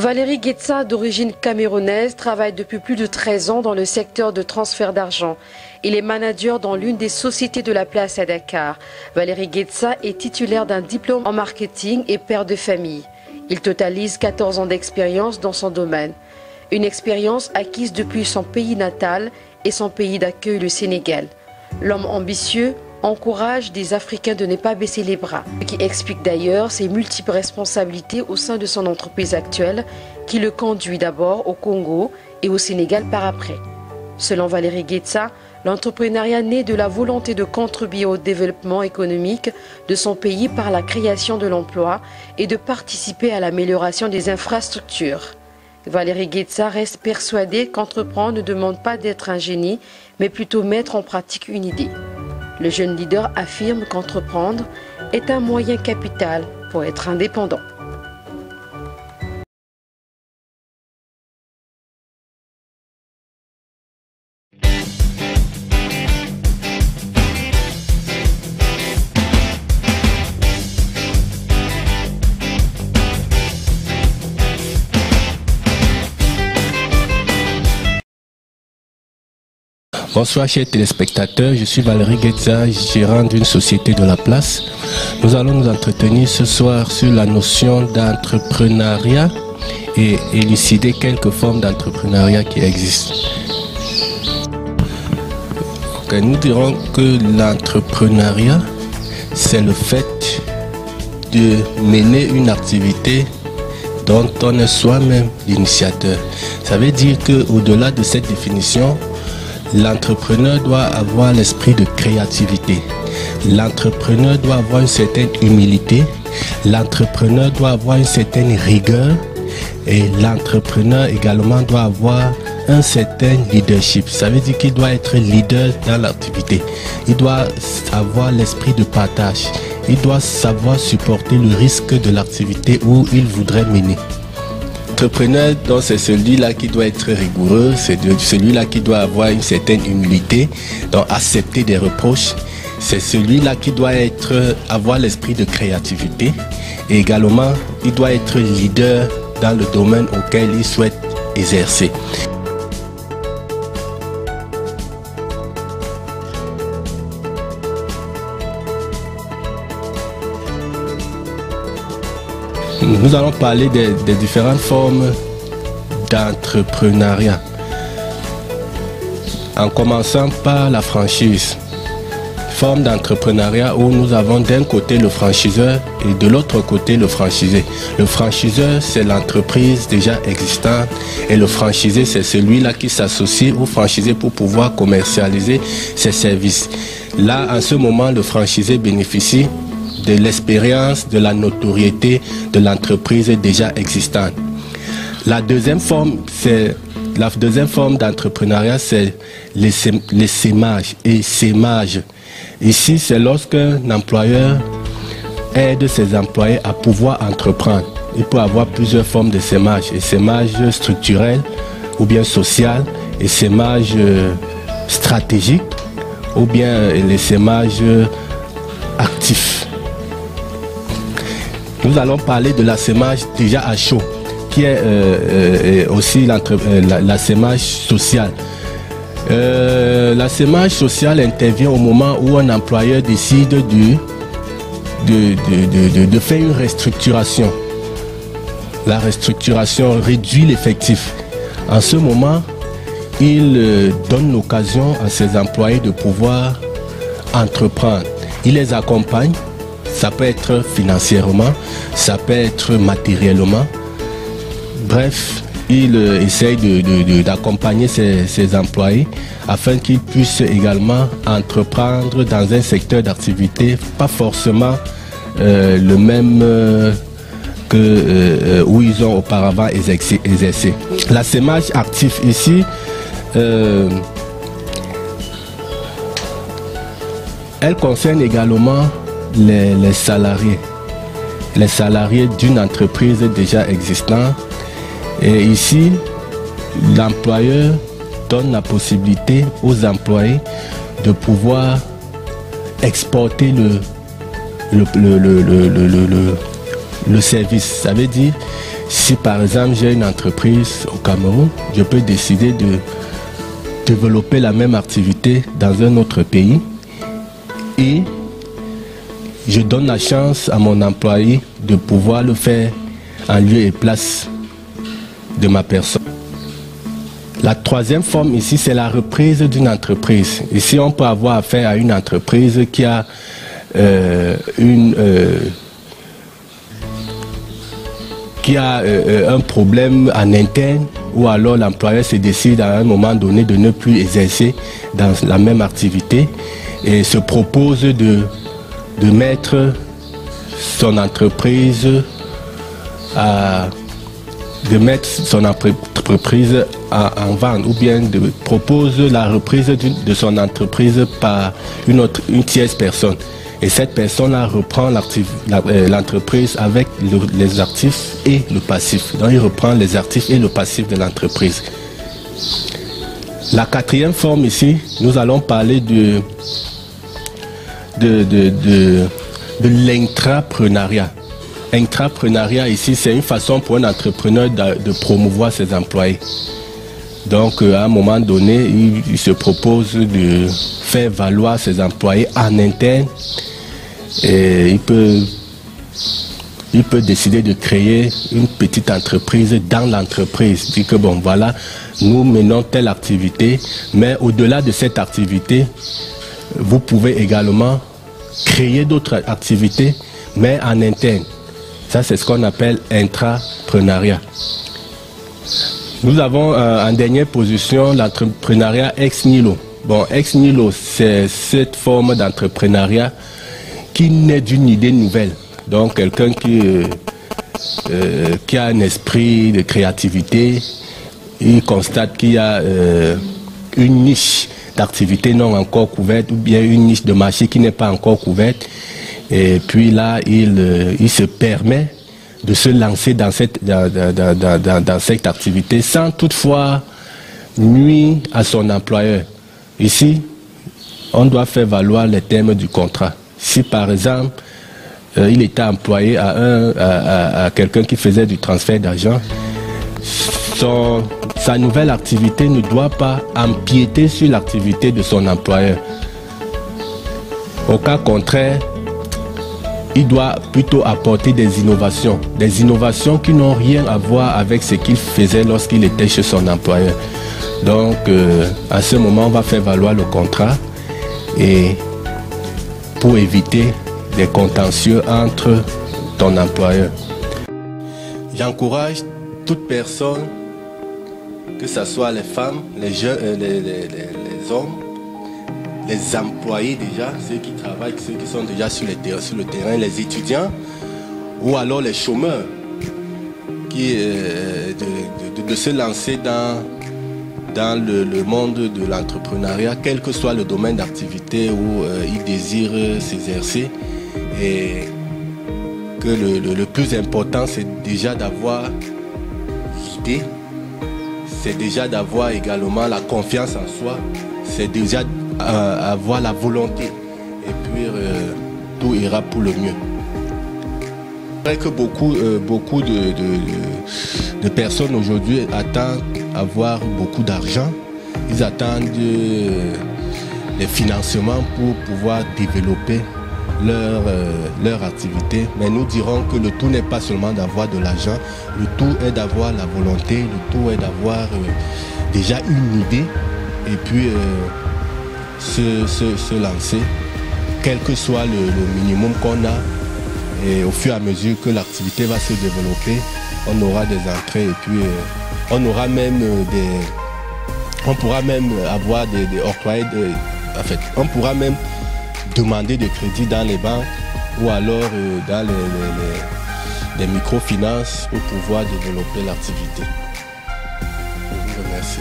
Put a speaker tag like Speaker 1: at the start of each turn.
Speaker 1: Valérie Guetza, d'origine camerounaise, travaille depuis plus de 13 ans dans le secteur de transfert d'argent. Il est manager dans l'une des sociétés de la place à Dakar. Valérie Guetza est titulaire d'un diplôme en marketing et père de famille. Il totalise 14 ans d'expérience dans son domaine. Une expérience acquise depuis son pays natal et son pays d'accueil, le Sénégal. L'homme ambitieux encourage des Africains de ne pas baisser les bras, ce qui explique d'ailleurs ses multiples responsabilités au sein de son entreprise actuelle qui le conduit d'abord au Congo et au Sénégal par après. Selon Valérie Guetza, l'entrepreneuriat naît de la volonté de contribuer au développement économique de son pays par la création de l'emploi et de participer à l'amélioration des infrastructures. Valérie Guetza reste persuadée qu'entreprendre ne demande pas d'être un génie, mais plutôt mettre en pratique une idée. Le jeune leader affirme qu'entreprendre est un moyen capital pour être indépendant.
Speaker 2: Bonsoir chers téléspectateurs, je suis Valérie Guetza, gérant d'une société de la place. Nous allons nous entretenir ce soir sur la notion d'entrepreneuriat et élucider quelques formes d'entrepreneuriat qui existent. Okay, nous dirons que l'entrepreneuriat, c'est le fait de mener une activité dont on est soi-même l'initiateur. Ça veut dire qu'au-delà de cette définition, l'entrepreneur doit avoir l'esprit de créativité. L'entrepreneur doit avoir une certaine humilité. L'entrepreneur doit avoir une certaine rigueur. Et l'entrepreneur également doit avoir un certain leadership. Ça veut dire qu'il doit être leader dans l'activité. Il doit avoir l'esprit de partage. Il doit savoir supporter le risque de l'activité où il voudrait mener. L'entrepreneur, donc c'est celui-là qui doit être rigoureux, c'est celui-là qui doit avoir une certaine humilité, donc accepter des reproches. C'est celui-là qui doit avoir l'esprit de créativité et également il doit être leader dans le domaine auquel il souhaite exercer. Nous allons parler des différentes formes d'entrepreneuriat. En commençant par la franchise. Forme d'entrepreneuriat où nous avons d'un côté le franchiseur et de l'autre côté le franchisé. Le franchiseur, c'est l'entreprise déjà existante et le franchisé, c'est celui-là qui s'associe au franchisé pour pouvoir commercialiser ses services. Là, en ce moment, le franchisé bénéficie de l'expérience, de la notoriété de l'entreprise déjà existante. La deuxième forme d'entrepreneuriat, c'est l'essaimage et sémage. Ici, c'est lorsqu'un employeur aide ses employés à pouvoir entreprendre. Il peut avoir plusieurs formes de sémage. Essaimage structurel ou bien social, essaimage stratégique ou bien l'essaimage actif. Nous allons parler de l'assemage déjà à chaud, qui est aussi l'assemage social. L'assemage social intervient au moment où un employeur décide de faire une restructuration. La restructuration réduit l'effectif. En ce moment, il donne l'occasion à ses employés de pouvoir entreprendre. Il les accompagne. Ça peut être financièrement, ça peut être matériellement. Bref, il essaye d'accompagner ses employés afin qu'ils puissent également entreprendre dans un secteur d'activité, pas forcément le même que où ils ont auparavant exercé. L'assemage actif ici, elle concerne également les salariés d'une entreprise déjà existante. Et ici, l'employeur donne la possibilité aux employés de pouvoir exporter le service. Ça veut dire Si par exemple j'ai une entreprise au Cameroun, je peux décider de développer la même activité dans un autre pays et je donne la chance à mon employé de pouvoir le faire en lieu et place de ma personne. La troisième forme ici, c'est la reprise d'une entreprise. Ici, on peut avoir affaire à une entreprise qui a un problème en interne, ou alors l'employeur se décide à un moment donné de ne plus exercer dans la même activité et se propose de mettre son entreprise en vente, ou bien propose la reprise de son entreprise par une tierce personne. Et cette personne-là reprend l'entreprise avec les actifs et le passif. Donc il reprend les actifs et le passif de l'entreprise. La quatrième forme ici, nous allons parler de l'intrapreneuriat. L'intrapreneuriat ici, c'est une façon pour un entrepreneur de promouvoir ses employés. Donc à un moment donné, il se propose de faire valoir ses employés en interne. Et il peut décider de créer une petite entreprise dans l'entreprise. Dit que bon voilà, nous menons telle activité, mais au-delà de cette activité, vous pouvez également créer d'autres activités, mais en interne. Ça, c'est ce qu'on appelle intrapreneuriat. Nous avons en dernière position l'entrepreneuriat ex nihilo. Bon, ex nihilo, c'est cette forme d'entrepreneuriat qui naît d'une idée nouvelle. Donc quelqu'un qui a un esprit de créativité, il constate qu'il y a une niche d'activité non encore couverte, ou bien une niche de marché qui n'est pas encore couverte, et puis là il se permet de se lancer dans cette activité sans toutefois nuire à son employeur. Ici, on doit faire valoir les termes du contrat. Si par exemple, il était employé à quelqu'un qui faisait du transfert d'argent, sa nouvelle activité ne doit pas empiéter sur l'activité de son employeur. Au cas contraire, il doit plutôt apporter des innovations qui n'ont rien à voir avec ce qu'il faisait lorsqu'il était chez son employeur. Donc, à ce moment, on va faire valoir le contrat et pour éviter des contentieux entre ton employeur. J'encourage toute personne, que ce soit les femmes, les jeunes, les hommes, les employés déjà, ceux qui travaillent, ceux qui sont déjà sur le terrain, les étudiants, ou alors les chômeurs, de se lancer dans le monde de l'entrepreneuriat, quel que soit le domaine d'activité où ils désirent s'exercer. Et que le plus important, c'est déjà d'avoir l'idée, c'est déjà d'avoir également la confiance en soi, c'est déjà avoir la volonté, et puis tout ira pour le mieux. C'est vrai que beaucoup de personnes aujourd'hui attendent avoir beaucoup d'argent, ils attendent des financements pour pouvoir développer leur activité, mais nous dirons que le tout n'est pas seulement d'avoir de l'argent, le tout est d'avoir la volonté, le tout est d'avoir déjà une idée et puis se lancer, quel que soit le minimum qu'on a, et au fur et à mesure que l'activité va se développer, on aura des entrées et puis on aura même on pourra même avoir des octroyés, en fait, on pourra même demander des crédits dans les banques ou alors dans les microfinances pour pouvoir développer l'activité. Je vous remercie.